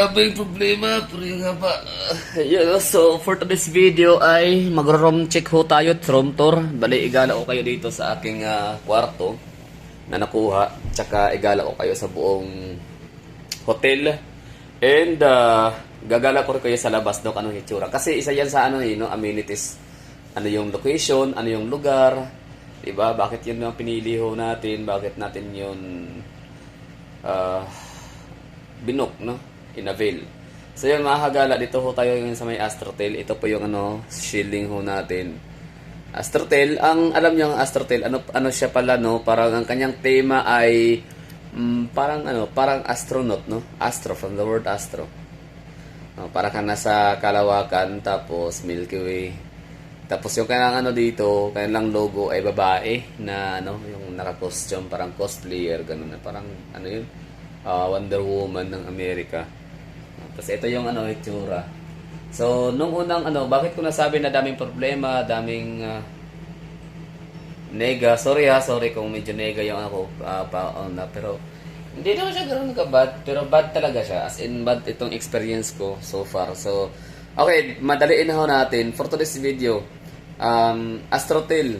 Maraming problema, pre nga ba? So for today's video ay mag-room check ho tayo at room tour. Bali, igala ko kayo dito sa aking kwarto na nakuha. Tsaka igala ko kayo sa buong hotel. And gagala ko rin kayo sa labas no, anong hitsura. Kasi isa yan sa amenities. Ano yung location, ano yung lugar. Diba? Bakit yun ang pinili ho natin? Bakit natin yun binok, no? In-avail. So yun, mahagala dito ho tayo ngayon sa may Astrotel. Ito po yung shielding ho natin. Astrotel, ang alam niyo ang Astrotel, ano siya pala, no? Parang ang kanyang tema ay parang astronaut, no? Astro, from the word astro. Para ka nasa kalawakan, tapos Milky Way. Tapos yung kailangan dito, kailangang logo ay babae na yung naka-costume, parang cosplayer, ganun na. Parang yun? Wonder Woman ng Amerika. Tapos ito yung itsura. So nung unang bakit ko nasabi na daming problema, daming nega. Sorry kung medyo nega yung pero hindi naman siya ganoon ka-bad, pero bad talaga siya. As in bad itong experience ko so far. So okay, madaliin na ho natin for today's video. Astrotel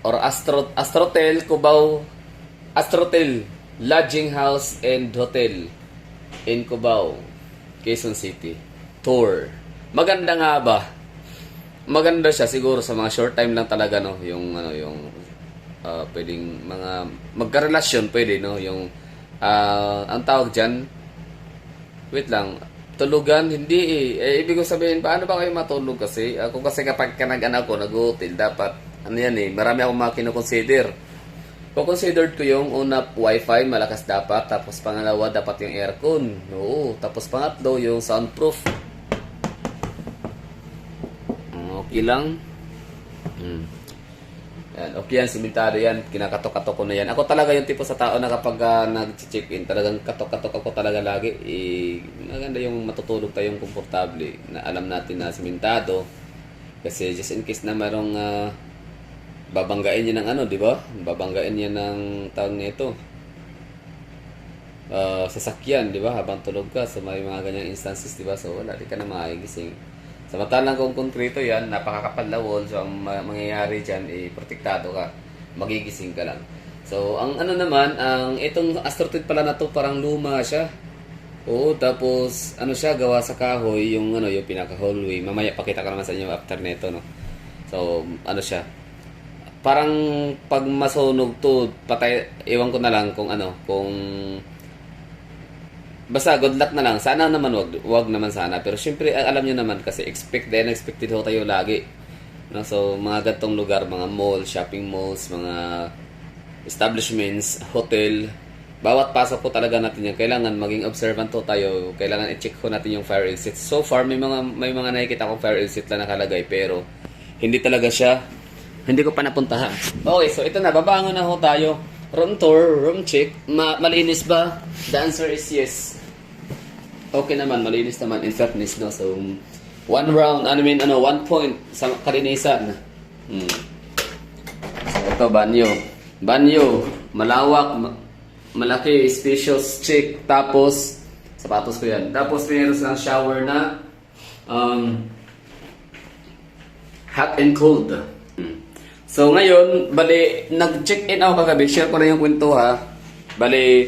or Astrotel Cubao, Astrotel Lodging House and Hotel in Cubao, Quezon City. Tour. Maganda nga ba? Maganda siya siguro sa mga short time lang talaga, no, yung pwedeng mga magkarelasyon, pwede, no, yung ang tawag diyan, wait lang, tulugan, hindi ibig ko sabihin, paano ba kayo matulog kasi? Ako kasi kapag nag-anak ko, nag-hotel, dapat, marami akong mga kinoconsider. Considered ko yung una, wifi, malakas dapat. Tapos pangalawa, dapat yung aircon. Oo. Tapos pangatlo, yung soundproof. Okay lang. Yan, okay yan, simentado yan. Kinakatok-katok ko na yan. Ako talaga yung tipo sa tao na kapag nag-check-in, talagang katok-katok ako talaga lagi. Maganda yung matutulog tayong komportable. Na alam natin na simentado. Kasi just in case na mayroong babanggain niya ng di ba? Babanggain niya ng tawag nito. Sasakyan, di ba? Habang tulog ka. So may mga ganyang instances, di ba? So wala, di ka na makigising. Samantalang kung konkreto yan, napakakapal na wall. So ang mangyayari dyan, protektado ka. Magigising ka lang. So ang naman, ang itong Astrotel pala na to, parang luma siya. Oo, tapos siya, gawa sa kahoy, yung yung pinaka-hallway. Mamaya pakita ka naman sa inyo after nito, no? So siya, parang pag masunog to, patay, ewan ko na lang kung kung basta good luck na lang. Sana naman wag naman sana. Pero syempre alam niyo naman kasi unexpected ho tayo lagi. No? So mga gantong lugar, mga mall, shopping malls, mga establishments, hotel, bawat pasok po talaga natin yan. Kailangan maging observant ho tayo. Kailangan i-check ho natin yung fire exit. So far may mga nakikita akong fire exit lang nakalagay, pero hindi talaga siya. Hindi ko pa napuntahan. Okay, so ito na. Babangon na ho tayo. Room tour, room check. Malinis ba? The answer is yes. Okay naman, malinis naman. In fairness, no? So, one round, 1 point sa kalinisan. So, ito, banyo. Banyo. Malawak. Malaki. Spacious. Check. Tapos, sapatos ko yan. Tapos, mayroon silang shower na hot and cold. So ngayon, bali, nag-check-in ako kagabi. Share ko na yung kwento, ha. Bali,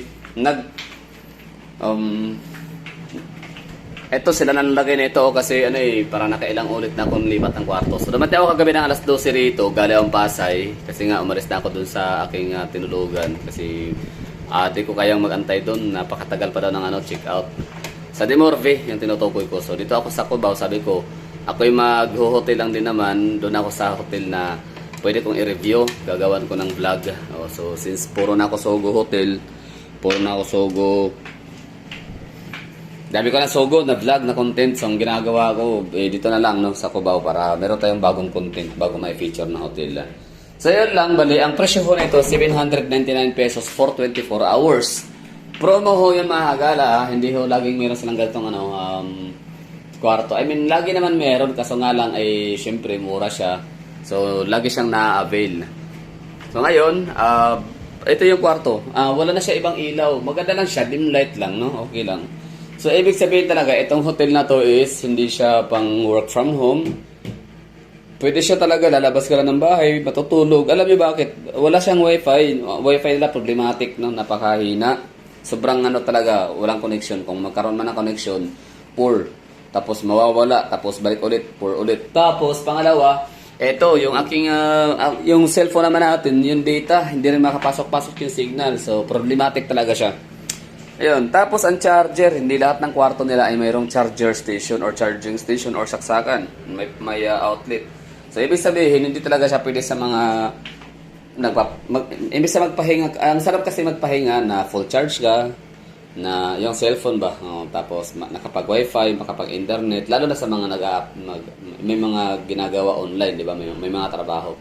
eto sila nalagay na ito kasi parang nakailang ulit na akong lipat ng kwarto. So dumating ako kagabi ng alas 12 rito, galing akong Pasay. Kasi nga, umalis na ako dun sa aking tinulugan. Kasi di ko kayang magantay dun. Napakatagal pa daw ng check-out. Sa Demorve, yung tinutukoy ko. So dito ako sa Cubao, sabi ko, ako'y mag-hotel lang din naman. Doon ako sa hotel na pwede kong i-review, gagawan ko ng vlog. So since puro na ako Sogo Hotel, puro na ako Sogo, dami ko na Sogo na vlog, na content. So ang ginagawa ko, dito na lang, no, sa Cubao, para meron tayong bagong content, bagong may feature na hotel. So yun lang, bali, ang presyo ko na ito, 799 pesos for 24 hours. Promo ho yun, mga hagala, hindi ho laging meron silang ganitong kwarto. I mean, lagi naman meron, kaso nga lang ay syempre mura siya. So, lagi siyang na-avail. So, ngayon, ito yung kwarto. Wala na siya ibang ilaw. Maganda lang siya, dim light lang, no? Okay lang. So, ibig sabihin talaga, itong hotel na to is hindi siya pang work from home. Pwede siya talaga, lalabas ka lang ng bahay, matutulog. Alam niyo bakit? Wala siyang wifi. Wifi nila problematic, no? Napakahina. Sobrang ano talaga, walang connection. Kung magkaroon man ng connection, poor. Tapos mawawala, tapos balik ulit, poor ulit. Tapos, pangalawa, eto, yung aking, yung cellphone naman natin, yung data, hindi rin makapasok-pasok yung signal. So, problematic talaga siya. Ayun, tapos ang charger, hindi lahat ng kwarto nila ay mayroong charger station or charging station or saksakan. May outlet. So, ibig sabihin, hindi talaga siya pwede sa mga imbis sa magpahinga. Ang sarap kasi magpahinga na full charge ka, na yung cellphone ba, tapos nakapag-wifi, makapag-internet, lalo na sa mga may mga ginagawa online, di ba? May mga trabaho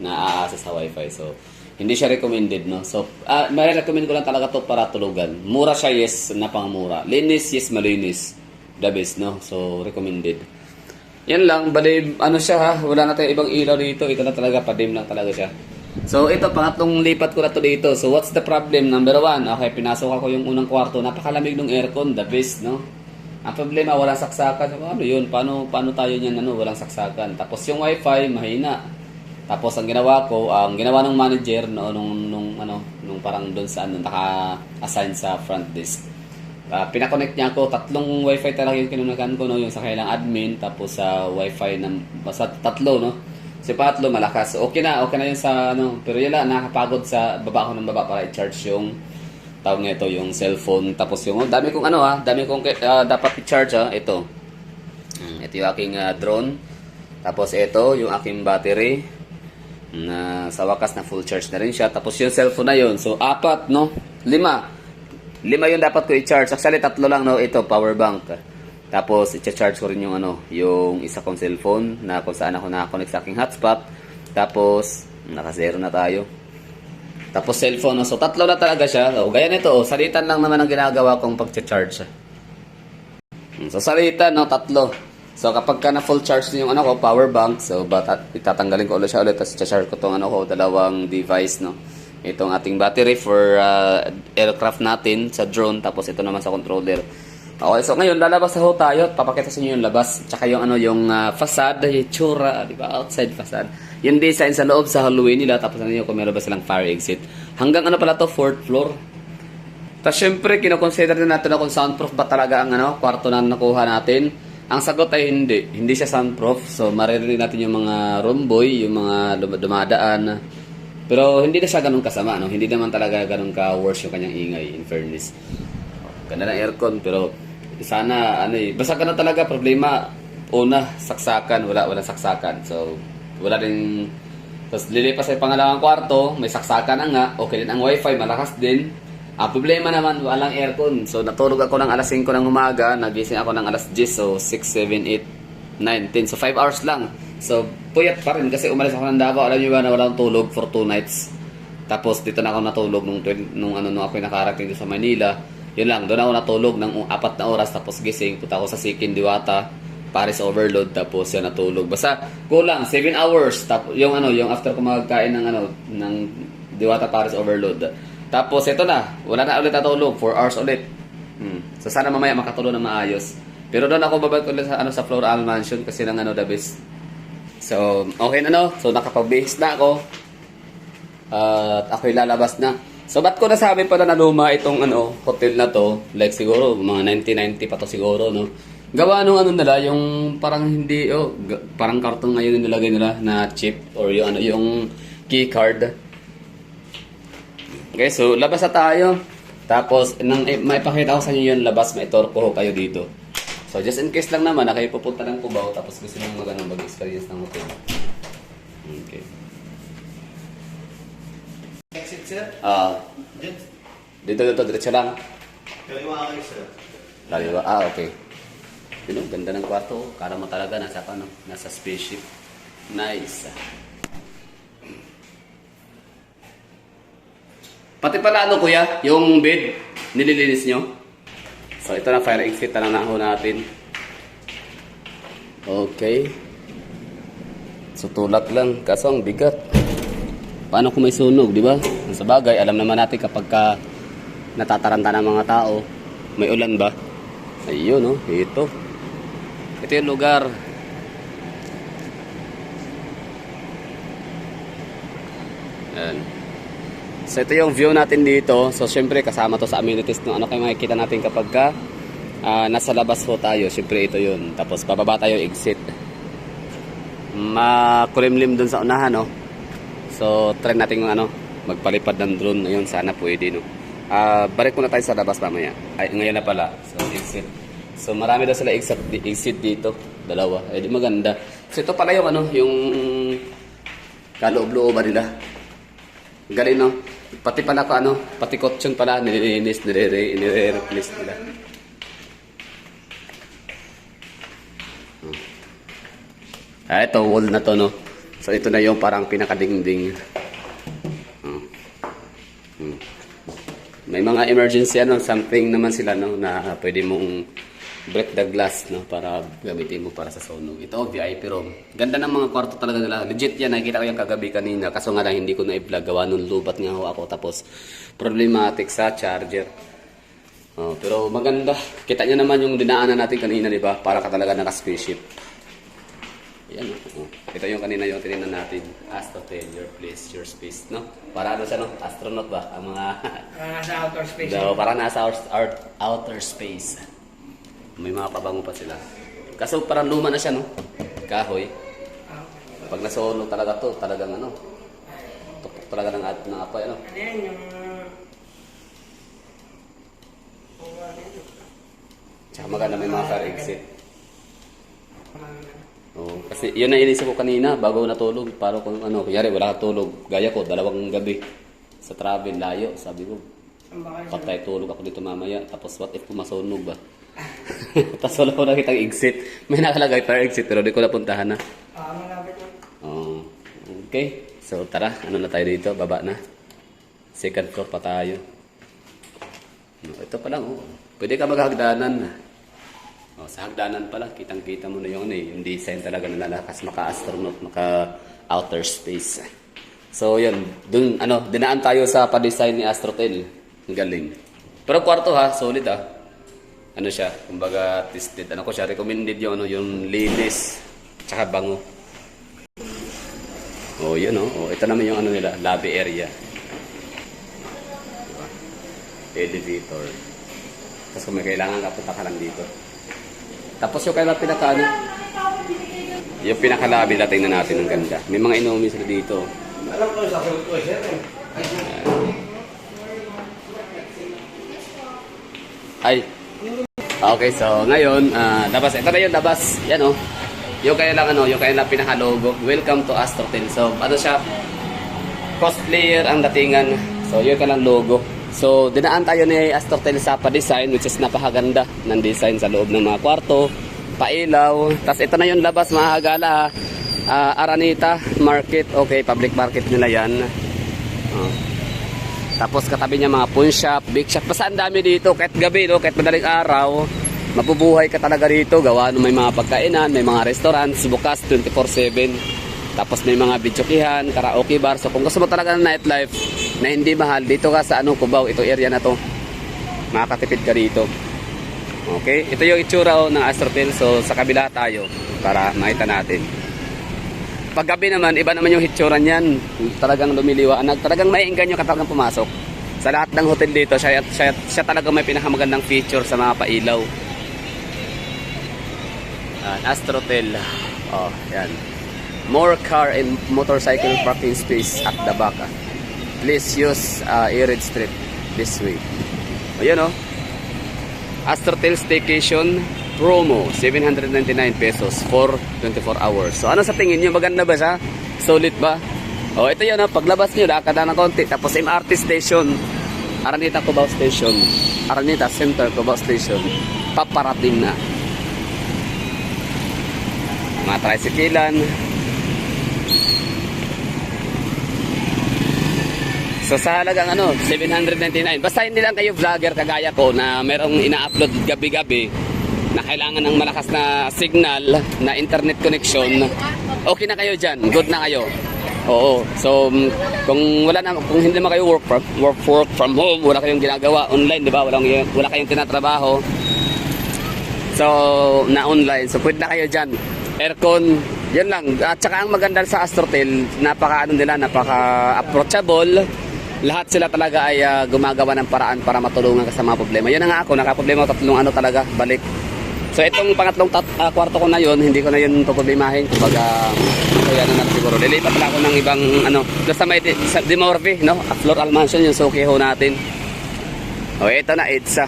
na aasa sa wifi. So, hindi siya recommended, no? So, may recommend ko lang talaga to para tulugan. Mura siya, yes, napangamura. Linis, yes, malinis. The best, no? So, recommended. Yan lang, bali, ano siya ha, wala na tayong ibang ilaw dito, ito na talaga, padim lang talaga siya. So, ito, pangatlong lipat ko na to dito. So, what's the problem? Number 1, okay, pinasok ako yung unang kwarto, napakalamig ng aircon, the best, no? Ang problema, walang saksakan. Ano yun? Paano tayo niyan, walang saksakan? Tapos yung wifi, mahina. Tapos ang ginawa ng manager nung parang doon sa naka-assign sa front desk. Pinakonect niya ako, 3 wifi talaga yung kinunakan ko, no, yung sa kailang admin, tapos sa wifi basta 3, no. Si Patlo malakas. Okay na yun sa pero yun lang, nakakapagod sa baba ko ng baba para i-charge yung tawag nga ito, yung cellphone, tapos yung dami kong dapat i-charge ito. Ito yung aking drone. Tapos ito yung aking battery na sa wakas na full charge na rin siya. Tapos yung cellphone na yun. So 4, no? 5 yung dapat ko i-charge. Actually 3 lang, no? Ito power bank. Tapos i-charge ko rin yung yung isa kong cellphone na kung saan ako naka-connect sa aking hotspot. Tapos naka-0 na tayo. Tapos cellphone, no? So 3 na talaga siya. O gaya nito, salitan lang naman ang ginagawa kong pag-charge. So salitan, no? 3. So kapag ka na full charge yung ko, power bank, so itatanggalin ko ulit siya ulit, tapos i-charge ko tong dalawang device, no. Itong ating battery for aircraft natin sa drone, tapos ito naman sa controller. Okay, so ngayon lalabas na tayo at papakita sa inyo yung labas, tsaka yung yung facade, yung tsura, di ba, outside facade. Yung design sa loob sa hallway nila, tapos kung meron ba silang fire exit. Hanggang pala to, 4th floor. Tapos syempre, kinoconsider na natin kung soundproof ba talaga ang kwarto na nakuha natin. Ang sagot ay hindi. Hindi siya soundproof. So, maririnig natin yung mga room boy, yung mga dumadaan. Pero, hindi na siya ganun kasama, no? Hindi naman talaga ganun ka-worse yung kanyang ingay, in fairness. Ganda ng aircon, pero sana, basta ganun talaga, problema, una, saksakan, walang saksakan. So, wala rin, tapos lilipas sa pangalawang kwarto, may saksakan na nga, okay din ang wifi, malakas din. Ang problema naman, walang aircon. So, natulog ako ng alas 5 ng umaga, nagising ako ng alas 10, so 6, 7, 8, 9, 10. So, 5 hours lang. So, puyat pa rin kasi umalis ako ng Davao. Alam niyo ba na walang tulog for 2 nights. Tapos, dito na ako natulog nung ako nakarating sa Manila. Yun lang, doon ako natulog ng 4 na oras. Tapos, gising, punta ako sa Sikin Diwata, Paris Overload, tapos yan natulog. Basta, kulang, 7 hours. Tapos, yung after ko magkain ng Diwata Paris Overload. Tapos ito na, wala na ulit natulog, 4 hours ulit. So sana mamaya makatulog na maayos. Pero doon ako babalik ulit sa Floral Mansion kasi ng the best. So okay na So nakapag-base na ako. At ako'y lalabas na. So ba't ko nasabi pala na luma itong hotel na to? Like siguro mga 1990 pa to siguro, no. Gawa nung nila, yung parang hindi parang karton ngayon yung nilagay nila na chip or yung key card. Okay, so labas na tayo. Tapos, maipakita ko sa inyo yung labas, maitor ko kayo dito. So, just in case lang naman na kayo pupunta ng Cubao, tapos gusto nyo mag-experience ng hotel. Okay. Exit, sir? Dito, diretso lang. Kaliwa kayo, sir. Kaliwa, okay. Ganda ng kwarto. Kala mo talaga nasa spaceship. Nice. Pati pala kuya, yung bed, nililinis nyo. So, ito na, fire exit na lang natin. Okay. So, tulak lang. Kaso, ang bigat. Paano kung may sunog, di ba? Sa bagay, alam naman natin kapag natataranta ng mga tao, may ulan ba? Ayun, no? Ito. Ito yung lugar. Ayan. So ito yung view natin dito. So syempre kasama to sa amenities no. Ano kayo makikita natin kapag nasa labas po tayo. Syempre ito yun. Tapos bababa tayo exit. Makulimlim dun sa unahan no. So try natin yung magpalipad ng drone. Ayun sana pwede no. Balik muna tayo sa labas mamaya. Ay ngayon na pala. So exit. So marami daw sila exit dito. Dalawa. Eh di maganda. So ito pala yung yung kaloob-looban nila. Galing no. Pati pala ko pati kutsyon pala nililinis, nire-replace nila. Ito wall na to no. So ito na yung parang pinakadingding. May mga emergency something naman sila no na pwede mong break the glass no para gamitin mo para sa sunog. Ito VIP room. Ganda ng mga kwarto talaga nila. Legit yan, nakita ko yung kagabi kanina. Kaso nga lang hindi ko na i-vlog gawa nung lubat nga ako tapos problematic sa charger. Pero maganda. Kita niyo naman yung dinaanan natin kanina, di ba? Para ka talaga naka-spaceship. Yan. Ito yung kanina yung tinignan natin. Astrotel, your place, your space, no? Para siya, no? Astronaut ba? Ang mga nasa outer space. para nasa outer space. May mga pabango pa sila. Kaso parang luma na siya, no? Kahoy. Pag nasunog talaga to, talagang tupok talaga ng apoy, Ano yan, yung... Tsaka maganda may mga fire exit. Kasi yun na inisip ko kanina, bago natulog. Para kung kunyari wala ka tulog. Gaya ko, 2 gabi. Sa travel, layo. Sabi ko, patay tulog ako dito mamaya. Tapos what if masunog ba? Tapos wala ko nakitang exit. May nakalagay fire exit pero di ko napuntahan na. Malapit na. Okay. So tara, na tayo dito? Baba na. Second floor pa tayo. Ito pa lang Pwede ka maghagdanan. Sa hagdanan pa lang, kitang-kita mo na yung design talaga na lalakas. Maka-astronaut, maka-outer space. So yun, dun dinaan tayo sa pa-design ni Astrotel. Ang galing. Pero kwarto solid siya, kumbaga tested. Ko siya, recommended yung linis, tsaka bango. Yun ito naman yung nila, lobby area. Elevator. Tapos kung may kailangan ka, punta ka lang dito. Tapos yung kailangan yung pinaka-lobby na tingnan natin, ang ganda. May mga inumin sila dito. Alam ko sa ko sir. Ay. Okay, so ngayon, labas. Ito na yung labas. Yan yung kailangan pinaka-logo. Welcome to Astrotel. So, siya? Cosplayer ang datingan. So, yun kailang logo. So, dinaan tayo ni Astrotel sa pa-design, which is napakaganda ng design sa loob ng mga kwarto, pailaw. Tapos ito na yung labas, mga hagala. Araneta Market. Okay, public market nila yan. Tapos katabi niya mga pawn shop, big shop. Basta ang dami dito, kahit gabi, kahit madaling araw, mabubuhay ka talaga dito. Gawa may mga pagkainan, may mga restaurants, bukas 24/7. Tapos may mga bidyokihan, karaoke bar. So kung gusto mo talaga ng nightlife na hindi mahal, dito ka sa Cubao, ito area na to. Makakatipid ka dito. Okay, ito yung itsura ng Astrotel. So sa kabila tayo para makita natin. Paggabi naman, iba naman yung hitsura niyan. Talagang lumiliwanag. Talagang may engganyo ka talagang pumasok. Sa lahat ng hotel dito, siya talagang may pinakamagandang feature sa mga pailaw. Astrotel. Yan. More car and motorcycle parking space at the back. Please use Erid Street this way. Ayan Astrotel Staycation promo, 799 pesos for 24 hours. So ano sa tingin nyo? Maganda ba siya? Solid ba? Ito yun paglabas nyo, lakad na ng konti. Tapos MRT station, Araneta Cubao Station, Araneta Center Cubao Station, paparating na. Mga tricyclean. So sa halagang 799. Basta hindi lang kayo vlogger kagaya ko na merong ina-upload gabi-gabi na kailangan ng malakas na signal na internet connection. Okay na kayo dyan. Good na kayo. Oo. So, kung hindi naman kayo work from home, wala kayong ginagawa online, di ba? Wala kayong tinatrabaho. So, na online. So, pwede na kayo dyan. Aircon, yun lang. At saka ang maganda sa Astrotel, napaka-approachable. Lahat sila talaga ay gumagawa ng paraan para matulungan ka sa mga problema. Yan na nga ako, nakaproblema ko tatlong talaga, balik. So, itong pangatlong kwarto ko na yun, hindi ko na yun problemahin. Kumbaga, kaya na siguro. Lilipat pala ako ng ibang, doon sa may Dimorve, no? Floral Mansion, yung suki ho natin. O, ito na, EDSA.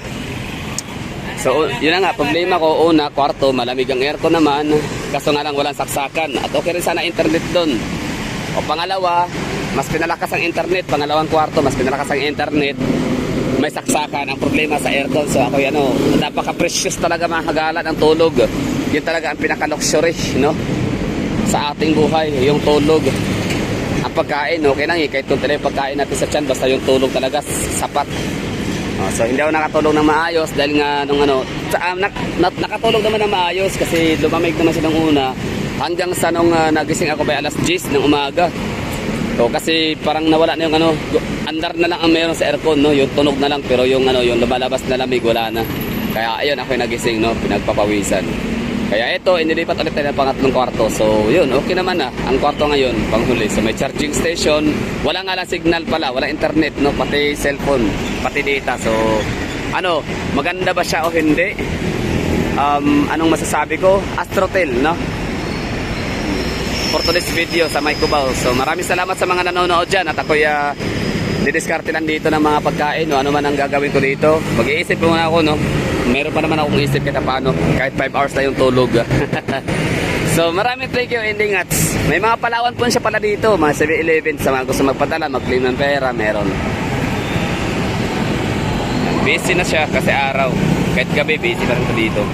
So, yun na nga, problema ko, una, kwarto, malamig ang aircon naman, kaso nga lang walang saksakan. At okay rin sana internet doon. O pangalawa, mas pinalakas ang internet. Pangalawang kwarto, mas pinalakas ang internet. May saksakan. Ang problema sa aircon, so ako napaka-precious talaga mga kagala ng tulog. Yun talaga ang pinaka-luxury, no? Sa ating buhay, yung tulog. Ang pagkain, okay lang, kahit kung talaga yung pagkain natin sa tiyan, basta yung tulog talaga, sapat. So hindi ako nakatulog ng maayos dahil nga nakatulog naman ng maayos kasi lumamig naman silang una hanggang sa nung nagising ako by alas 10 ng umaga. So kasi parang nawala na yung andar na lang ang meron sa aircon, no? Yung tunog na lang pero yung yung lumalabas na lamig wala na. Kaya ayun ako yung nagising, no? Pinagpapawisan. Kaya ito, inilipat ulit tayo ng pangatlong kwarto. So, yun, okay naman na. Ang kwarto ngayon, panghuli. So, may charging station. Wala nga lang signal pala. Wala internet, no? Pati cellphone. Pati data. So, maganda ba siya o hindi? Anong masasabi ko? Astrotel, no? For today's video sa Mike Cubao. So, maraming salamat sa mga nanonood dyan. At ako'y didiskarte lang dito ng mga pagkain. No? Ano man ang gagawin ko dito. Mag-iisip muna ako, no? Meron pa naman akong isip kahit paano. Kahit 5 hours na yung tulog. So maraming thank you, ending at may mga Palawan po siya pala dito. Mga 7-Eleven sa mga gusto magpadala, mag-claim ng pera, meron. Busy na siya kasi araw. Kahit gabi, busy pa rin ito dito.